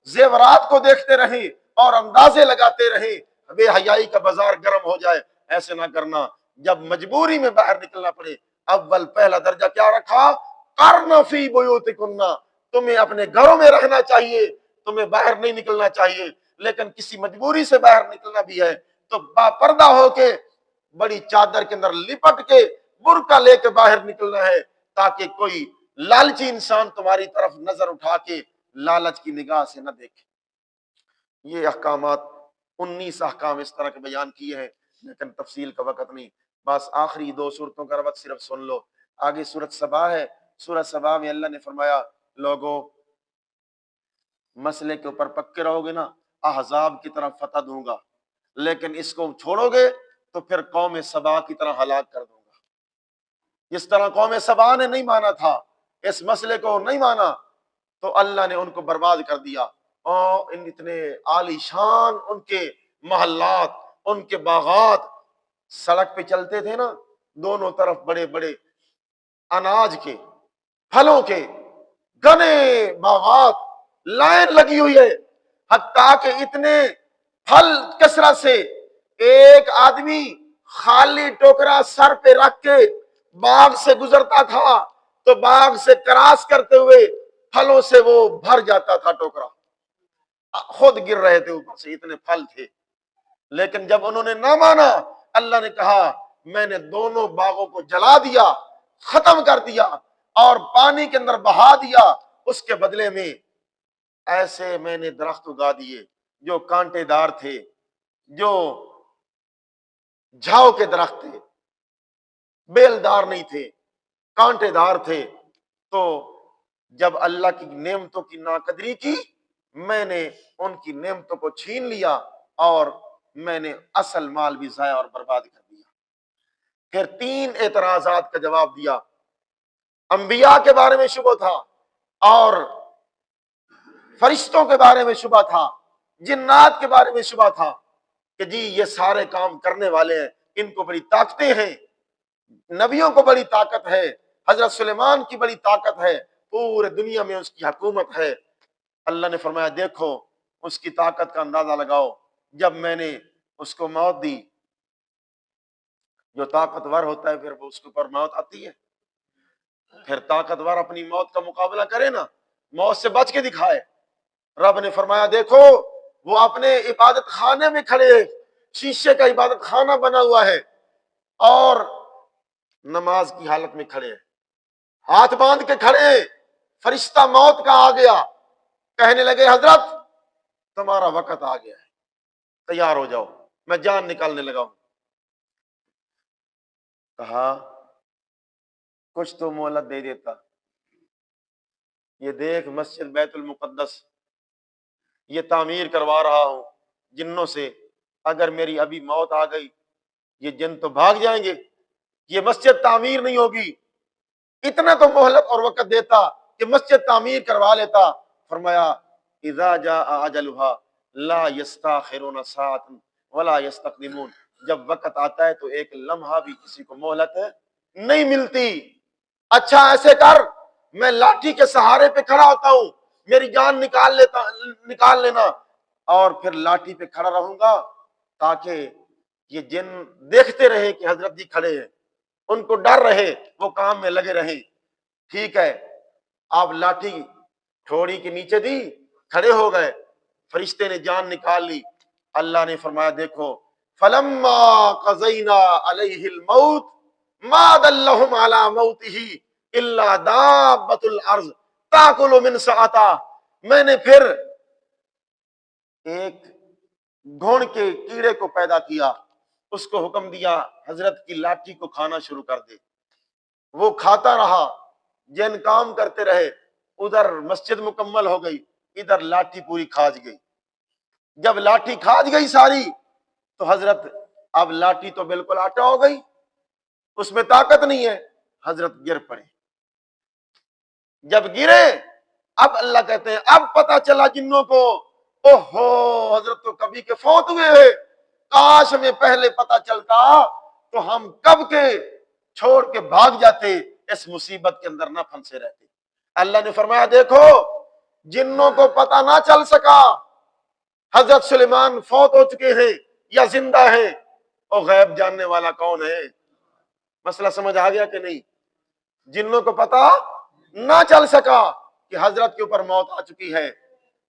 زیورات کو دیکھتے رہیں اور اندازے لگاتے رہیں، بے حیائی کا بازار گرم ہو جائے۔ ایسے نہ کرنا، جب مجبوری میں باہر نکلنا پڑے، اول پہلا درجہ کیا رکھا؟ قرن فی بیوتکن، تمہیں اپنے گھروں میں رہنا چاہیے، تمہیں باہر نہیں نکلنا چاہیے، لیکن کسی مجبوری سے باہر نکلنا بھی ہے تو با پردہ ہو کے بڑی چادر کے اندر لپٹ کے برقع لے کے باہر نکلنا ہے تاکہ کوئی لالچی انسان تمہاری طرف نظر اٹھا کے لالچ کی نگاہ سے نہ دیکھے۔ یہ احکامات 19 احکام اس طرح کے بیان کیے ہیں، لیکن تفصیل کا وقت نہیں، بس آخری 2 صورتوں کا ربط صرف سن لو۔ آگے سورۃ سبا ہے، سورۃ سبا میں اللہ نے فرمایا لوگوں مسئلے کے اوپر پکے رہو گے نا، احزاب کی طرف فتح دوں گا، لیکن اس کو چھوڑو گے تو پھر قوم سبا کی طرح ہلاک کر دوں گا۔ جس طرح قوم سبا نے نہیں مانا تھا، اس مسئلے کو نہیں مانا، تو اللہ نے ان کو برباد کر دیا، اور اتنے عالی شان ان کے محلات، ان کے باغات، سڑک پہ چلتے تھے نا، دونوں طرف بڑے بڑے اناج کے، پھلوں کے گھنے باغات، لائن لگی ہوئی ہے، حتیٰ کہ اتنے پھل کثرت سے ایک آدمی خالی ٹوکرا سر پہ رکھ کے باغ سے گزرتا تھا تو باغ سے کراس کرتے ہوئے پھلوں سے وہ بھر جاتا تھا، ٹوکرا خود گر رہے تھے اوپر سے، اتنے پھل تھے۔ لیکن جب انہوں نے نہ مانا، اللہ نے کہا میں نے دونوں باغوں کو جلا دیا، ختم کر دیا اور پانی کے اندر بہا دیا، اس کے بدلے میں ایسے میں نے درخت اگا دیے جو کانٹے دار تھے، جو جھاؤ کے درخت تھے، بیلدار نہیں تھے، کانٹے دار تھے۔ تو جب اللہ کی نعمتوں کی ناقدری کی، میں نے ان کی نعمتوں کو چھین لیا اور میں نے اصل مال بھی ضائع اور برباد کر دیا۔ پھر 3 اعتراضات کا جواب دیا، انبیاء کے بارے میں شبہ تھا اور فرشتوں کے بارے میں شبہ تھا، جنات کے بارے میں شبہ تھا کہ جی یہ سارے کام کرنے والے ہیں، ان کو بڑی طاقتیں ہیں، نبیوں کو بڑی طاقت ہے، حضرت سلیمان کی بڑی طاقت ہے، پورے دنیا میں اس کی حکومت ہے۔ اللہ نے فرمایا دیکھو اس کی طاقت کا اندازہ لگاؤ، جب میں نے اس کو موت دی، جو طاقتور ہوتا ہے پھر وہ اس کے اوپر موت آتی ہے، پھر طاقتور اپنی موت کا مقابلہ کرے نا، موت سے بچ کے دکھائے۔ رب نے فرمایا دیکھو وہ اپنے عبادت خانے میں کھڑے، شیشے کا عبادت خانہ بنا ہوا ہے، اور نماز کی حالت میں کھڑے ہیں، ہاتھ باندھ کے کھڑے ہیں۔ فرشتہ موت کا آ گیا، کہنے لگے حضرت تمہارا وقت آ گیا ہے، تیار ہو جاؤ، میں جان نکالنے لگا ہوں۔ کہا کچھ تو مہلت دے دیتا، یہ دیکھ مسجد بیت المقدس یہ تعمیر کروا رہا ہوں جنوں سے، اگر میری ابھی موت آ گئی یہ جن تو بھاگ جائیں گے، یہ مسجد تعمیر نہیں ہوگی۔ اتنا تو مہلت اور وقت دیتا کہ مسجد تعمیر کروا لیتا۔ فرمایا اذا جاء اجلها لا يستاخرون ساعة ولا يستقدمون، جب وقت آتا ہے تو ایک لمحہ بھی کسی کو مہلت نہیں ملتی۔ اچھا ایسے کر، میں لاٹھی کے سہارے پہ کھڑا ہوتا ہوں، میری جان نکال لینا، اور پھر لاٹھی پہ کھڑا رہوں گا تاکہ یہ جن دیکھتے رہے کہ حضرت جی کھڑے ہیں، ان کو ڈر رہے، وہ کام میں لگے رہیں۔ ٹھیک ہے، آپ لاٹھی تھوڑی کے نیچے دی، کھڑے ہو گئے، فرشتے نے جان نکال لی۔ اللہ نے فرمایا دیکھو فلما قضینا علیہ الموت ما دلہم علی موتہ الا دابۃ الارض تاکل من سعتہ، میں نے پھر ایک گھوڑ کے کیڑے کو پیدا کیا، اس کو حکم دیا حضرت کی لاٹھی کو کھانا شروع کر دے، وہ کھاتا رہا، جن کام کرتے رہے، ادھر مسجد مکمل ہو گئی، ادھر لاٹھی پوری کھاج گئی۔ جب لاٹھی کھاج گئی ساری تو حضرت اب لاٹھی تو بالکل آٹا ہو گئی، اس میں طاقت نہیں ہے، حضرت گر پڑے۔ جب گرے اب اللہ کہتے ہیں اب پتہ چلا جنوں کو، اوہو حضرت تو کبھی کے فوت ہوئے ہیں، کاش ہمیں پہلے پتہ چلتا تو ہم کب کے چھوڑ کے بھاگ جاتے، اس مصیبت کے اندر نہ پھنسے رہتے۔ اللہ نے فرمایا دیکھو جنوں کو پتہ نہ چل سکا حضرت سلیمان فوت ہو چکے ہیں یا زندہ ہیں، اور غیب جاننے والا کون ہے؟ مسئلہ سمجھ آ گیا کہ نہیں؟ جنوں کو پتہ نہ چل سکا کہ حضرت کے اوپر موت آ چکی ہے،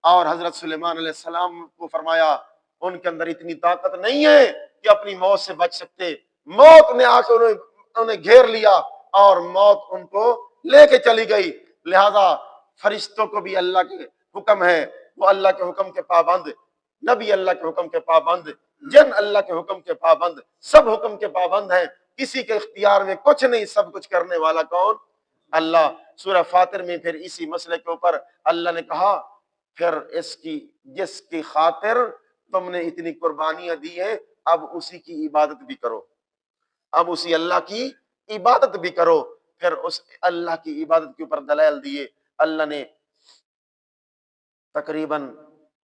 اور حضرت سلیمان علیہ السلام کو فرمایا ان کے اندر اتنی طاقت نہیں ہے کہ اپنی موت سے بچ سکتے، موت نے آ کے انہیں گھیر لیا اور موت ان کو لے کے چلی گئی۔ لہذا فرشتوں کو بھی اللہ کے حکم ہے، وہ اللہ کے حکم کے پابند، نبی اللہ کے حکم کے پابند، جن اللہ کے حکم کے پابند، سب حکم کے پابند ہیں، کسی کے اختیار میں کچھ نہیں، سب کچھ کرنے والا کون؟ اللہ۔ سورہ فاطر میں پھر اسی مسئلے کے اوپر اللہ نے کہا پھر اس کی جس کی خاطر تم نے اتنی قربانیاں دی ہیں اب اسی کی عبادت بھی کرو، اب اسی اللہ کی عبادت بھی کرو۔ پھر اس اللہ کی عبادت کے اوپر دلائل دیے اللہ نے، تقریباً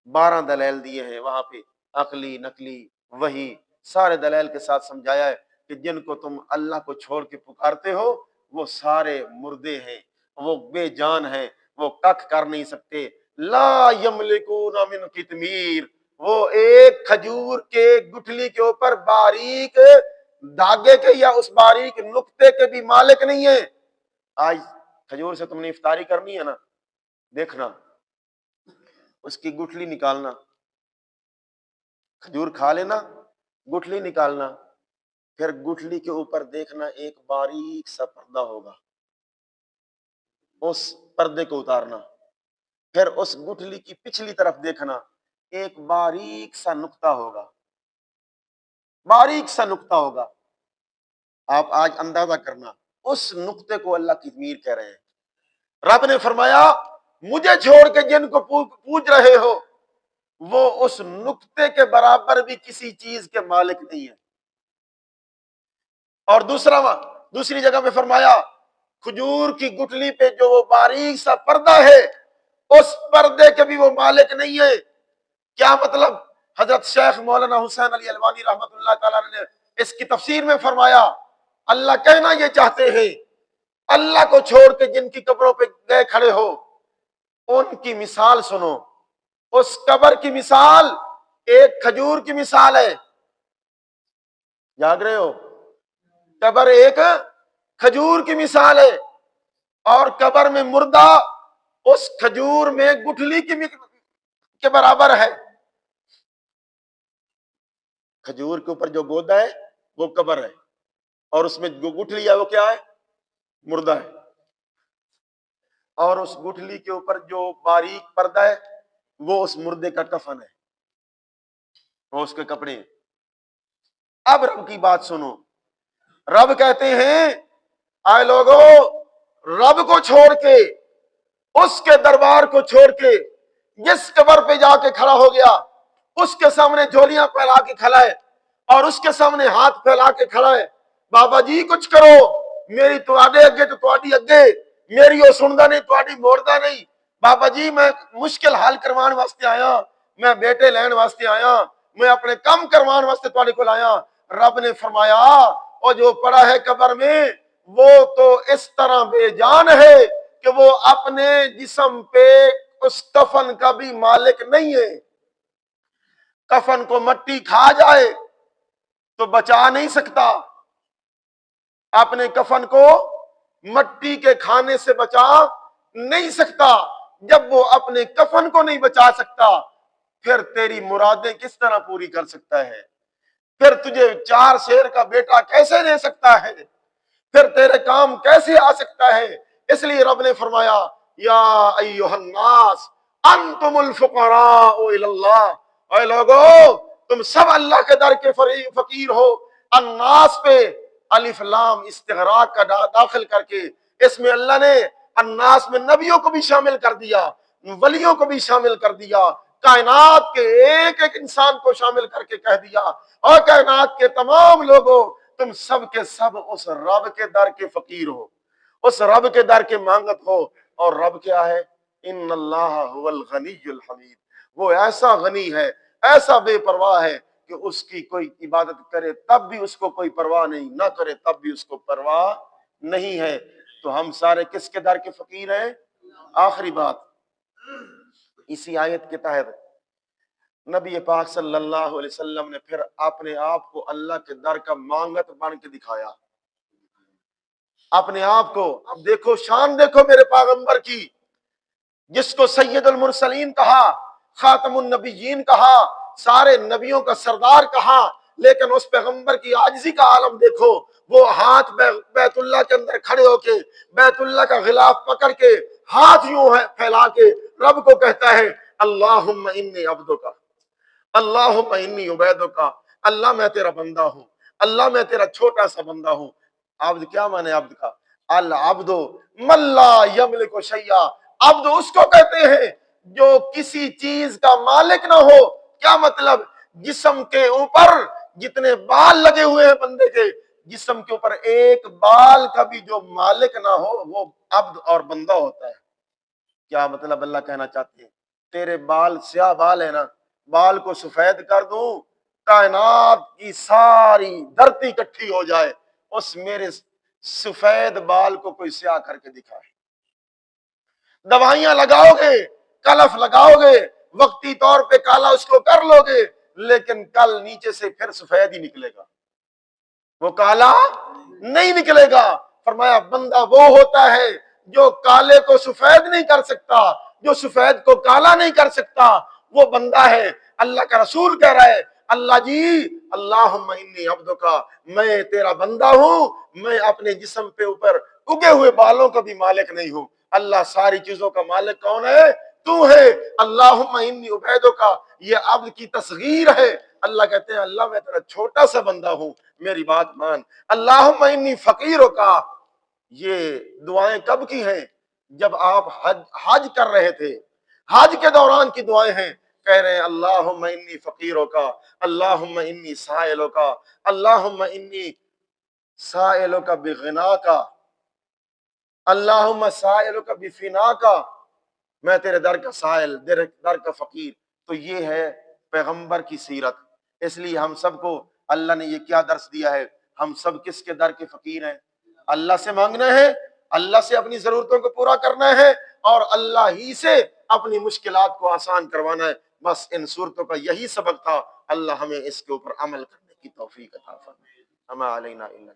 12 دلائل دیے ہیں وہاں پہ، عقلی نقلی وحی، سارے دلائل کے ساتھ سمجھایا ہے کہ جن کو تم اللہ کو چھوڑ کے پکارتے ہو وہ سارے مردے ہیں، وہ بے جان ہیں، وہ ککھ کر نہیں سکتے۔ لا یملکون من قطمیر، وہ ایک کھجور کے گٹھلی کے اوپر باریک دھاگے کے یا اس باریک نقطے کے بھی مالک نہیں ہے۔ آج کھجور سے تم نے افطاری کرنی ہے نا، دیکھنا اس کی گٹھلی نکالنا، کھجور کھا لینا، گٹھلی نکالنا، پھر گٹھلی کے اوپر دیکھنا ایک باریک سا پردہ ہوگا، اس پردے کو اتارنا، پھر اس گٹھلی کی پچھلی طرف دیکھنا ایک باریک سا نقطہ ہوگا، باریک سا نقطہ ہوگا۔ آپ آج اندازہ کرنا، اس نقطے کو اللہ کی ضمیر کہہ رہے ہیں۔ رب نے فرمایا مجھے چھوڑ کے جن کو پوج رہے ہو وہ اس نقطے کے برابر بھی کسی چیز کے مالک نہیں ہے۔ اور دوسری جگہ میں فرمایا کھجور کی گٹھلی پہ جو وہ باریک سا پردہ ہے اس پردے کے بھی وہ مالک نہیں ہے۔ کیا مطلب؟ حضرت شیخ مولانا حسین علی الوانی رحمۃ اللہ تعالی نے اس کی تفسیر میں فرمایا اللہ کہنا یہ چاہتے ہیں اللہ کو چھوڑ کے جن کی قبروں پہ گئے کھڑے ہو ان کی مثال سنو، اس قبر کی مثال ایک کھجور کی مثال ہے، جاگ رہے ہو؟ قبر ایک کھجور کی مثال ہے، اور قبر میں مردہ اس کھجور میں گٹھلی کے برابر ہے. کھجور کے اوپر جو گودا ہے وہ قبر ہے، اور اس میں جو گٹھلی ہے وہ کیا ہے؟ مردہ ہے. اور اس گٹھلی کے اوپر جو باریک پردہ ہے وہ اس مردے کا کفن ہے، وہ اس کے کپڑے ہیں. اب رب کی بات سنو. رب کہتے ہیں آئے لوگو، رب کو چھوڑ کے، اس کے دربار کو چھوڑ کے جس قبر پہ جا کے کھڑا ہو گیا، اس کے سامنے جھولیاں پھیلا کے کھڑا ہے اور اس کے سامنے ہاتھ پھیلا کے کھڑا ہے، بابا جی کچھ کرو، میری تواڈے اگے تو تواڈی اگے، میری او سندا نہیں تواڈی موڑدا نہیں. بابا جی میں مشکل حل کروان واسطے آیا، میں بیٹے لین واسطے آیا، میں اپنے کم کروان واسطے تواڈے کول آیا. رب نے فرمایا اور جو پڑا ہے قبر میں وہ تو اس طرح بے جان ہے کہ وہ اپنے جسم پہ اس کفن کا بھی مالک نہیں ہے. کفن کو مٹی کھا جائے تو بچا نہیں سکتا، اپنے کفن کو مٹی کے کھانے سے بچا نہیں سکتا. جب وہ اپنے کفن کو نہیں بچا سکتا پھر تیری مرادیں کس طرح پوری کر سکتا ہے؟ پھر تجھے 4 شیر کا بیٹا کیسے دے سکتا ہے؟ پھر تیرے کام کیسے آ سکتا ہے؟ اس لیے رب نے فرمایا یا ایھا الناس انتم الفقراء الی اللہ، اے لوگو تم سب اللہ کے در کے فقیر ہو. الناس پہ الف لام استغراق کا داخل کر کے اس میں اللہ نے الناس میں نبیوں کو بھی شامل کر دیا، ولیوں کو بھی شامل کر دیا، کائنات کے ایک ایک انسان کو شامل کر کے کہہ دیا، اور کائنات کے تمام لوگوں تم سب کے سب اس رب کے در کے فقیر ہو، اس رب کے در کے مانگت ہو. اور رب کیا ہے؟ ان اللہ هو الغنی الحمید، وہ ایسا غنی ہے، ایسا بے پرواہ ہے کہ اس کی کوئی عبادت کرے تب بھی اس کو کوئی پرواہ نہیں، نہ کرے تب بھی اس کو پرواہ نہیں ہے. تو ہم سارے کس کے در کے فقیر ہیں؟ آخری بات، اسی آیت کے تحت نبی پاک صلی اللہ علیہ وسلم نے پھر اپنے آپ کو اللہ کے در کا مانگت بن کے دکھایا. اپنے آپ کو اب دیکھو، شان دیکھو میرے پیغمبر کی، جس کو سید المرسلین کہا، خاتم النبیین کہا، سارے نبیوں کا سردار کہا، لیکن اس پیغمبر کی عاجزی کا عالم دیکھو. وہ ہاتھ بیت اللہ کے اندر کھڑے ہو کے بیت اللہ کا غلاف پکڑ کے ہاتھ یوں ہے پھیلا کے رب کو کہتا ہے اللہم انی عبدک، اللہم انی عبیدک، اللہ میں تیرا بندہ ہوں، اللہ میں تیرا چھوٹا سا بندہ ہوں. عبد کیا مانے عبد کا؟ العبد من لا یملک شیئا، عبد اس کو کہتے ہیں جو کسی چیز کا مالک نہ ہو. کیا مطلب؟ جسم کے اوپر جتنے بال لگے ہوئے ہیں بندے کے، جسم کے اوپر ایک بال کا بھی جو مالک نہ ہو وہ عبد اور بندہ ہوتا ہے. کیا مطلب اللہ کہنا چاہتے ہیں؟ تیرے بال سیاہ بال ہے نا، بال کو سفید کر دوں، کائنات کی ساری دھرتی اکٹھی ہو جائے، اس میرے سفید بال کو کوئی سیاہ کر کے دکھائے. دوائیاں لگاؤ گے، کلف لگاؤ گے، وقتی طور پہ کالا اس کو کر لو گے، لیکن کل نیچے سے پھر سفید ہی نکلے گا، وہ کالا نہیں نکلے گا. فرمایا بندہ وہ ہوتا ہے جو کالے کو سفید نہیں کر سکتا، جو سفید کو کالا نہیں کر سکتا، وہ بندہ ہے. اللہ کا رسول کہہ رہا ہے اللہ جی اللہم انی عبدک، میں تیرا بندہ ہوں، میں اپنے جسم پہ اوپر اگے ہوئے بالوں کا بھی مالک نہیں ہوں. اللہ ساری چیزوں کا مالک کون ہے؟ تو ہے. اللہم انی عبیدک، یہ عبد کی تصغیر ہے. اللہ کہتے ہیں اللہ میں تیرا چھوٹا سا بندہ ہوں، میری بات مان. اللہم انی فقیرک، یہ دعائیں کب کی ہیں؟ جب آپ حج کر رہے تھے، حج کے دوران کی دعائیں ہیں. کہہ رہے ہیں اللہم انی فقیرک، اللہم انی سائلک، اللہم انی سائلک بغناک، اللہم سائلک بفناک، میں تیرے در کا سائل، تیرے در کا فقیر. تو یہ ہے پیغمبر کی سیرت. اس لیے ہم سب کو اللہ نے یہ کیا درس دیا ہے؟ ہم سب کس کے در کے فقیر ہیں؟ اللہ سے مانگنا ہے، اللہ سے اپنی ضرورتوں کو پورا کرنا ہے، اور اللہ ہی سے اپنی مشکلات کو آسان کروانا ہے. بس ان صورتوں کا یہی سبق تھا. اللہ ہمیں اس کے اوپر عمل کرنے کی توفیق عطا فرمائے. اما علینا الا